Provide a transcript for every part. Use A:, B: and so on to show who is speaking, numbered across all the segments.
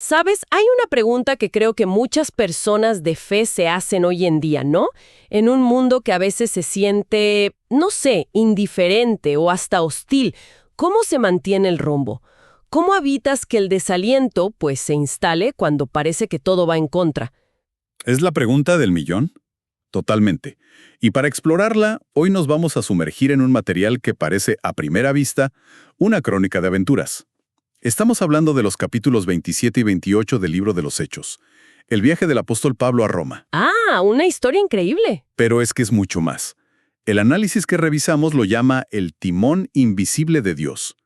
A: Sabes, hay una pregunta que creo que muchas personas de fe se hacen hoy en día, ¿no? En un mundo que a veces se siente, no sé, indiferente o hasta hostil, ¿cómo se mantiene el rumbo? ¿Cómo evitas que el desaliento, pues, se instale cuando parece que todo va en contra?
B: ¿Es la pregunta del millón? Totalmente. Y para explorarla, hoy nos vamos a sumergir en un material que parece, a primera vista, una crónica de aventuras. Estamos hablando de los capítulos 27 y 28 del libro de los Hechos, el viaje del apóstol Pablo a Roma.
A: Ah, una historia increíble.
B: Pero es que es mucho más. El análisis que revisamos lo llama el timón invisible de Dios.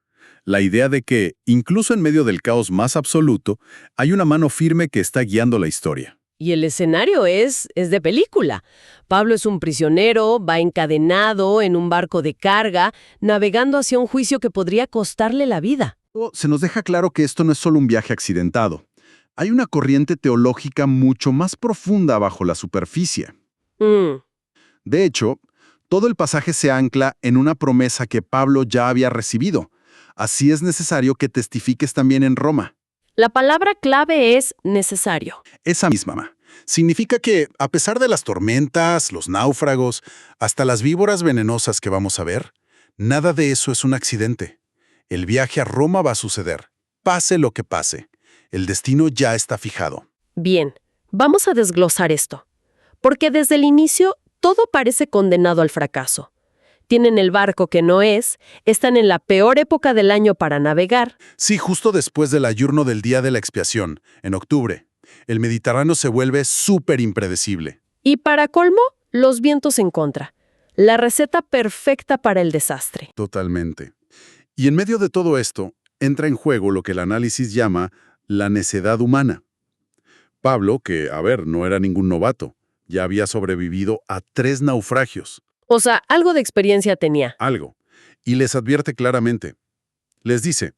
B: La idea de que, incluso en medio del caos más absoluto, hay una mano firme que está guiando la historia.
A: Y el escenario es de película. Pablo es un prisionero, va encadenado en un barco de carga, navegando hacia un juicio que podría costarle la vida.
C: Se nos deja claro que esto no es solo un viaje accidentado. Hay una corriente teológica mucho más profunda bajo la superficie.
A: Mm.
C: De hecho, todo el pasaje se ancla en una promesa que Pablo ya había recibido. Así es necesario que testifiques también en Roma.
A: La palabra clave es necesario.
C: Esa misma. Significa que, a pesar de las tormentas, los náufragos, hasta las víboras venenosas que vamos a ver, nada de eso es un accidente. El viaje a Roma va a suceder. Pase lo que pase. El destino ya está fijado.
A: Bien, vamos a desglosar esto. Porque desde el inicio todo parece condenado al fracaso. Tienen el barco que no es, están en la peor época del año para navegar.
C: Sí, justo después del ayuno del Día de la Expiación, en octubre, el Mediterráneo se vuelve súper impredecible.
A: Y para colmo, los vientos en contra. La receta perfecta para el desastre.
C: Totalmente. Y en medio de todo esto, entra en juego lo que el análisis llama la necedad humana. Pablo, que, no era ningún novato, ya había sobrevivido a 3 naufragios.
A: O sea, algo de experiencia tenía.
C: Algo. Y les advierte claramente. Les dice,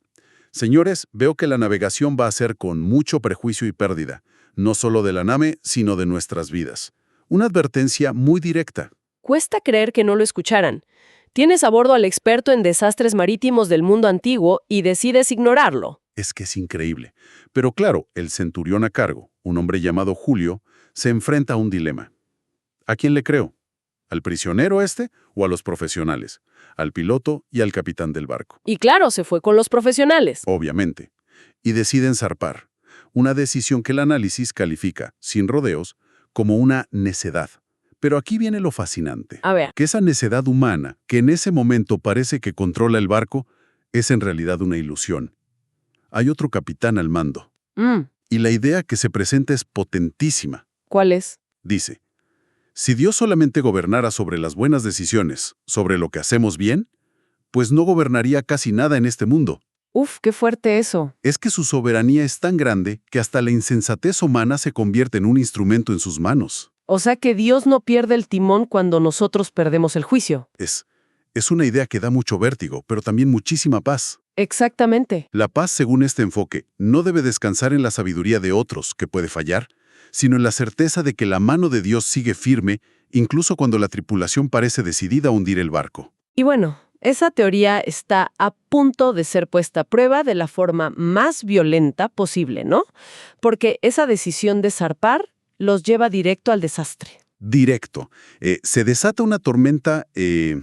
C: señores, veo que la navegación va a ser con mucho prejuicio y pérdida, no solo de la nave, sino de nuestras vidas. Una advertencia muy directa.
A: Cuesta creer que no lo escucharan. Tienes a bordo al experto en desastres marítimos del mundo antiguo y decides ignorarlo.
C: Es que es increíble. Pero claro, el centurión a cargo, un hombre llamado Julio, se enfrenta a un dilema. ¿A quién le creo? ¿Al prisionero o a los profesionales? Al piloto y al capitán del barco.
A: Y claro, se fue con los profesionales.
C: Obviamente. Y deciden zarpar. Una decisión que el análisis califica, sin rodeos, como una necedad. Pero aquí viene lo fascinante.
A: A ver.
C: Que esa necedad humana, que en ese momento parece que controla el barco, es en realidad una ilusión. Hay otro capitán al mando. Y la idea que se presenta es potentísima.
A: ¿Cuál es?
C: Dice, si Dios solamente gobernara sobre las buenas decisiones, sobre lo que hacemos bien, pues no gobernaría casi nada en este mundo.
A: Uf, qué fuerte eso.
C: Es que su soberanía es tan grande que hasta la insensatez humana se convierte en un instrumento en sus manos.
A: O sea que Dios no pierde el timón cuando nosotros perdemos el juicio.
C: Es una idea que da mucho vértigo, pero también muchísima paz.
A: Exactamente.
C: La paz, según este enfoque, no debe descansar en la sabiduría de otros, que puede fallar, sino en la certeza de que la mano de Dios sigue firme, incluso cuando la tripulación parece decidida a hundir el barco.
A: Y bueno, esa teoría está a punto de ser puesta a prueba de la forma más violenta posible, ¿no? Porque esa decisión de zarpar los lleva directo al desastre.
C: Directo. Se desata una tormenta de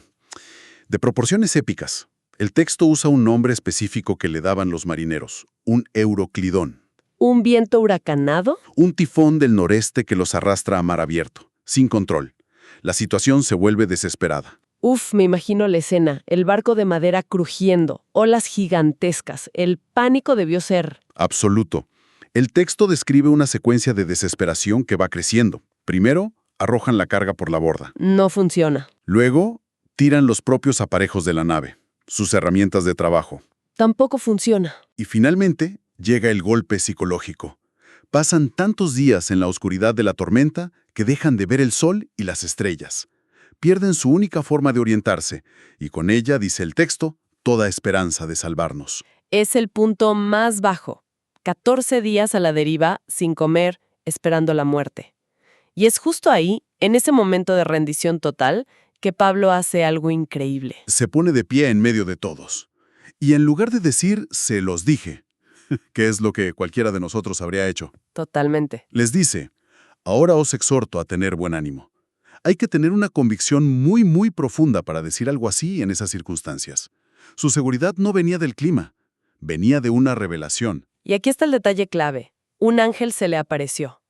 C: proporciones épicas. El texto usa un nombre específico que le daban los marineros, un euroclidón.
A: ¿Un viento huracanado?
C: Un tifón del noreste que los arrastra a mar abierto, sin control. La situación se vuelve desesperada.
A: Uf, me imagino la escena, el barco de madera crujiendo, olas gigantescas, el pánico debió ser.
C: Absoluto. El texto describe una secuencia de desesperación que va creciendo. Primero, arrojan la carga por la borda.
A: No funciona.
C: Luego, tiran los propios aparejos de la nave, sus herramientas de trabajo.
A: Tampoco funciona.
C: Y finalmente, llega el golpe psicológico. Pasan tantos días en la oscuridad de la tormenta que dejan de ver el sol y las estrellas. Pierden su única forma de orientarse, y con ella, dice el texto, toda esperanza de salvarnos.
A: Es el punto más bajo. 14 días a la deriva, sin comer, esperando la muerte. Y es justo ahí, en ese momento de rendición total, que Pablo hace algo increíble.
C: Se pone de pie en medio de todos. Y en lugar de decir, se los dije, que es lo que cualquiera de nosotros habría hecho.
A: Totalmente.
C: Les dice, ahora os exhorto a tener buen ánimo. Hay que tener una convicción muy, muy profunda para decir algo así en esas circunstancias. Su seguridad no venía del clima, venía de una revelación.
A: Y aquí está el detalle clave. Un ángel se le apareció.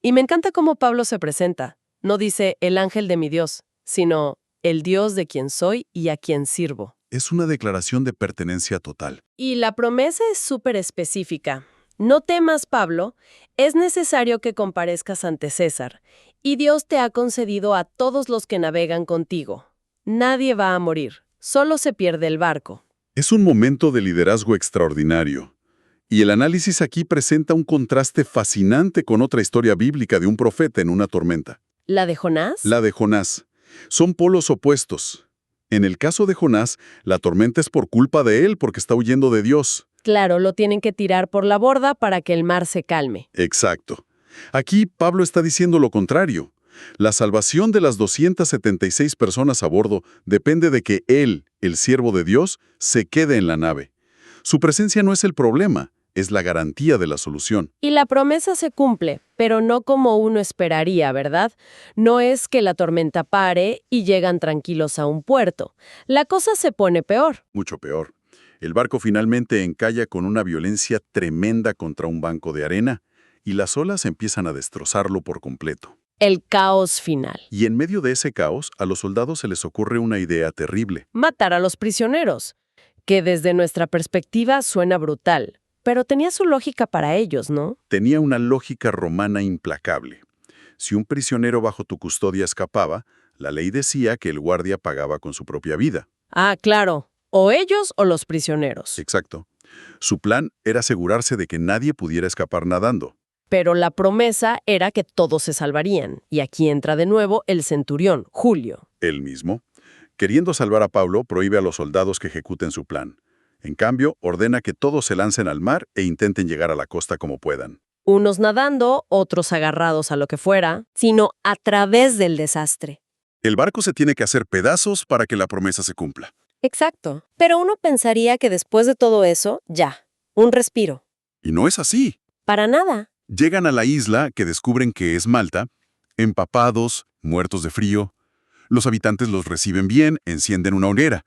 A: Y me encanta cómo Pablo se presenta. No dice el ángel de mi Dios, sino el Dios de quien soy y a quien sirvo.
C: Es una declaración de pertenencia total.
A: Y la promesa es súper específica. No temas, Pablo, es necesario que comparezcas ante César, y Dios te ha concedido a todos los que navegan contigo. Nadie va a morir, solo se pierde el barco.
C: Es un momento de liderazgo extraordinario. Y el análisis aquí presenta un contraste fascinante con otra historia bíblica de un profeta en una tormenta.
A: ¿La de Jonás?
C: La de Jonás. Son polos opuestos. En el caso de Jonás, la tormenta es por culpa de él porque está huyendo de Dios.
A: Claro, lo tienen que tirar por la borda para que el mar se calme.
C: Exacto. Aquí Pablo está diciendo lo contrario. La salvación de las 276 personas a bordo depende de que él, el siervo de Dios, se quede en la nave. Su presencia no es el problema, es la garantía de la solución.
A: Y la promesa se cumple, pero no como uno esperaría, ¿verdad? No es que la tormenta pare y llegan tranquilos a un puerto. La cosa se pone peor.
C: Mucho peor. El barco finalmente encalla con una violencia tremenda contra un banco de arena y las olas empiezan a destrozarlo por completo.
A: El caos final.
C: Y en medio de ese caos, a los soldados se les ocurre una idea terrible.
A: Matar a los prisioneros, que desde nuestra perspectiva suena brutal, pero tenía su lógica para ellos, ¿no?
C: Tenía una lógica romana implacable. Si un prisionero bajo tu custodia escapaba, la ley decía que el guardia pagaba con su propia vida.
A: Ah, claro. O ellos o los prisioneros.
C: Exacto. Su plan era asegurarse de que nadie pudiera escapar nadando.
A: Pero la promesa era que todos se salvarían. Y aquí entra de nuevo el centurión, Julio.
C: Él mismo, queriendo salvar a Pablo, prohíbe a los soldados que ejecuten su plan. En cambio, ordena que todos se lancen al mar e intenten llegar a la costa como puedan.
A: Unos nadando, otros agarrados a lo que fuera, sino a través del desastre.
C: El barco se tiene que hacer pedazos para que la promesa se cumpla.
A: Exacto. Pero uno pensaría que después de todo eso, ya, un respiro.
C: Y no es así.
A: Para nada.
C: Llegan a la isla que descubren que es Malta, empapados, muertos de frío. Los habitantes los reciben bien, encienden una hoguera.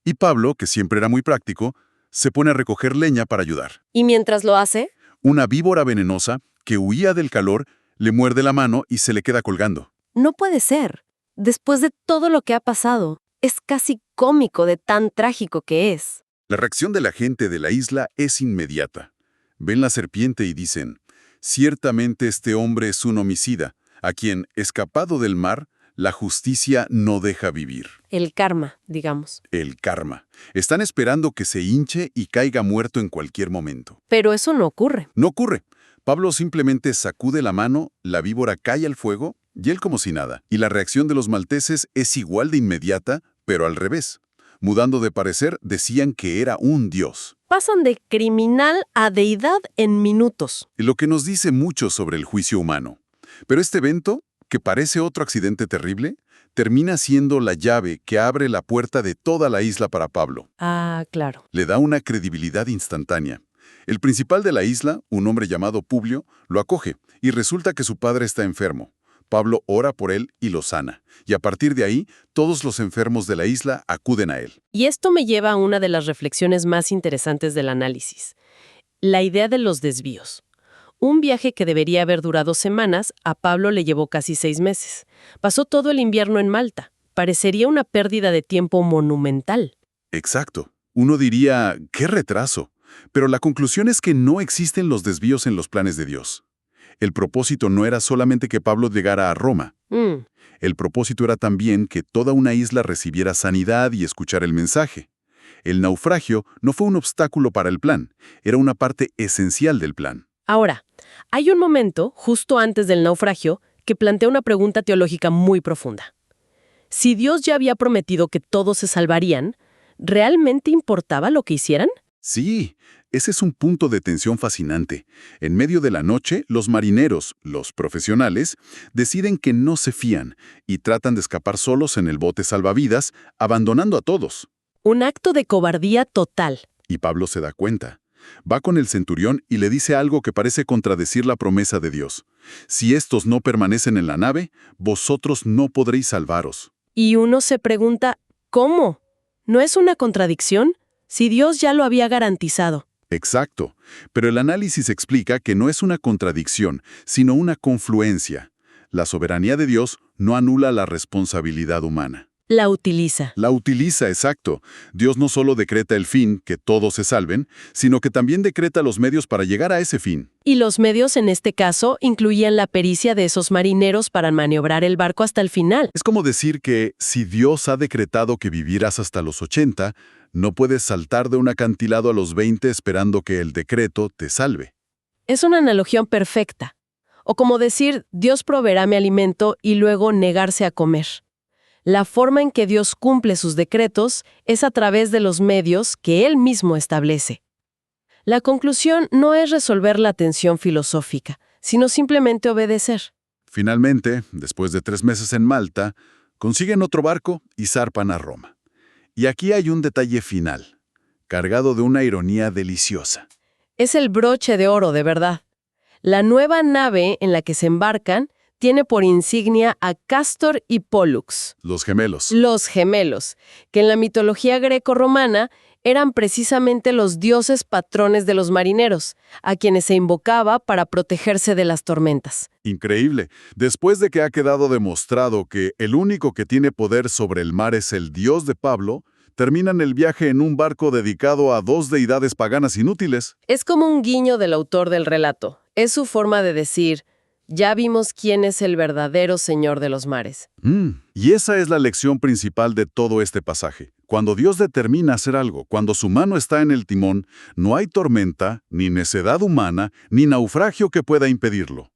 C: Y Pablo, que siempre era muy práctico, se pone a recoger leña para ayudar.
A: ¿Y mientras lo hace?
C: Una víbora venenosa, que huía del calor, le muerde la mano y se le queda colgando.
A: No puede ser. Después de todo lo que ha pasado, es casi cómico de tan trágico que es.
C: La reacción de la gente de la isla es inmediata. Ven la serpiente y dicen, ciertamente este hombre es un homicida, a quien, escapado del mar, la justicia no deja vivir.
A: El karma, digamos.
C: El karma. Están esperando que se hinche y caiga muerto en cualquier momento.
A: Pero eso no ocurre.
C: No ocurre. Pablo simplemente sacude la mano, la víbora cae al fuego y él como si nada. Y la reacción de los malteses es igual de inmediata, pero al revés. Mudando de parecer, decían que era un dios.
A: Pasan de criminal a deidad en minutos.
C: Lo que nos dice mucho sobre el juicio humano. Pero este evento, que parece otro accidente terrible, termina siendo la llave que abre la puerta de toda la isla para Pablo.
A: Ah, claro.
C: Le da una credibilidad instantánea. El principal de la isla, un hombre llamado Publio, lo acoge y resulta que su padre está enfermo. Pablo ora por él y lo sana. Y a partir de ahí, todos los enfermos de la isla acuden a él.
A: Y esto me lleva a una de las reflexiones más interesantes del análisis. La idea de los desvíos. Un viaje que debería haber durado semanas, a Pablo le llevó casi 6 meses. Pasó todo el invierno en Malta. Parecería una pérdida de tiempo monumental.
C: Exacto. Uno diría, ¡qué retraso! Pero la conclusión es que no existen los desvíos en los planes de Dios. El propósito no era solamente que Pablo llegara a Roma. El propósito era también que toda una isla recibiera sanidad y escuchara el mensaje. El naufragio no fue un obstáculo para el plan, era una parte esencial del plan.
A: Ahora, hay un momento, justo antes del naufragio, que plantea una pregunta teológica muy profunda. Si Dios ya había prometido que todos se salvarían, ¿realmente importaba lo que hicieran?
C: Sí, ese es un punto de tensión fascinante. En medio de la noche, los marineros, los profesionales, deciden que no se fían y tratan de escapar solos en el bote salvavidas, abandonando a todos.
A: Un acto de cobardía total.
C: Y Pablo se da cuenta.
B: Va con el centurión y le dice algo que parece contradecir la promesa de Dios. Si estos no permanecen en la nave, vosotros no podréis salvaros.
A: Y uno se pregunta, ¿cómo? ¿No es una contradicción? Si Dios ya lo había garantizado.
B: Exacto, pero el análisis explica que no es una contradicción, sino una confluencia. La soberanía de Dios no anula la responsabilidad humana.
A: La utiliza.
B: La utiliza, exacto. Dios no solo decreta el fin, que todos se salven, sino que también decreta los medios para llegar a ese fin.
A: Y los medios en este caso incluían la pericia de esos marineros para maniobrar el barco hasta el final.
B: Es como decir que si Dios ha decretado que vivirás hasta los 80, no puedes saltar de un acantilado a los 20 esperando que el decreto te salve.
A: Es una analogía perfecta. O como decir, Dios proveerá mi alimento y luego negarse a comer. La forma en que Dios cumple sus decretos es a través de los medios que Él mismo establece. La conclusión no es resolver la tensión filosófica, sino simplemente obedecer.
B: Finalmente, después de 3 meses en Malta, consiguen otro barco y zarpan a Roma. Y aquí hay un detalle final, cargado de una ironía deliciosa.
A: Es el broche de oro, de verdad. La nueva nave en la que se embarcan tiene por insignia a Castor y Pólux,
B: Los gemelos.
A: los gemelos, que en la mitología greco-romana eran precisamente los dioses patrones de los marineros, a quienes se invocaba para protegerse de las tormentas.
B: Increíble. Después de que ha quedado demostrado que el único que tiene poder sobre el mar es el Dios de Pablo, terminan el viaje en un barco dedicado a 2 deidades paganas inútiles.
A: Es como un guiño del autor del relato. Es su forma de decir, ya vimos quién es el verdadero Señor de los mares.
B: Y esa es la lección principal de todo este pasaje. Cuando Dios determina hacer algo, cuando su mano está en el timón, no hay tormenta, ni necedad humana, ni naufragio que pueda impedirlo.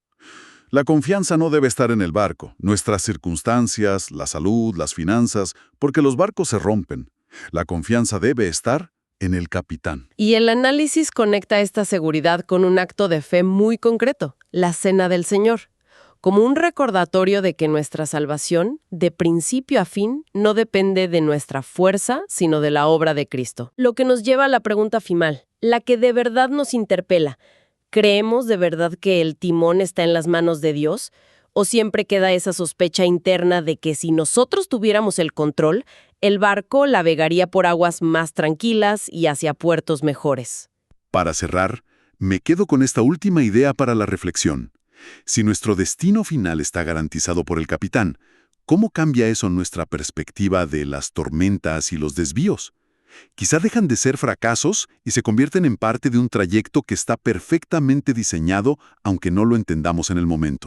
B: La confianza no debe estar en el barco, nuestras circunstancias, la salud, las finanzas, porque los barcos se rompen. La confianza debe estar en el capitán.
A: Y el análisis conecta esta seguridad con un acto de fe muy concreto, la Cena del Señor, como un recordatorio de que nuestra salvación, de principio a fin, no depende de nuestra fuerza, sino de la obra de Cristo. Lo que nos lleva a la pregunta final, la que de verdad nos interpela. ¿Creemos de verdad que el timón está en las manos de Dios? ¿O siempre queda esa sospecha interna de que si nosotros tuviéramos el control, el barco navegaría por aguas más tranquilas y hacia puertos mejores?
B: Para cerrar, me quedo con esta última idea para la reflexión. Si nuestro destino final está garantizado por el capitán, ¿cómo cambia eso nuestra perspectiva de las tormentas y los desvíos? Quizá dejan de ser fracasos y se convierten en parte de un trayecto que está perfectamente diseñado, aunque no lo entendamos en el momento.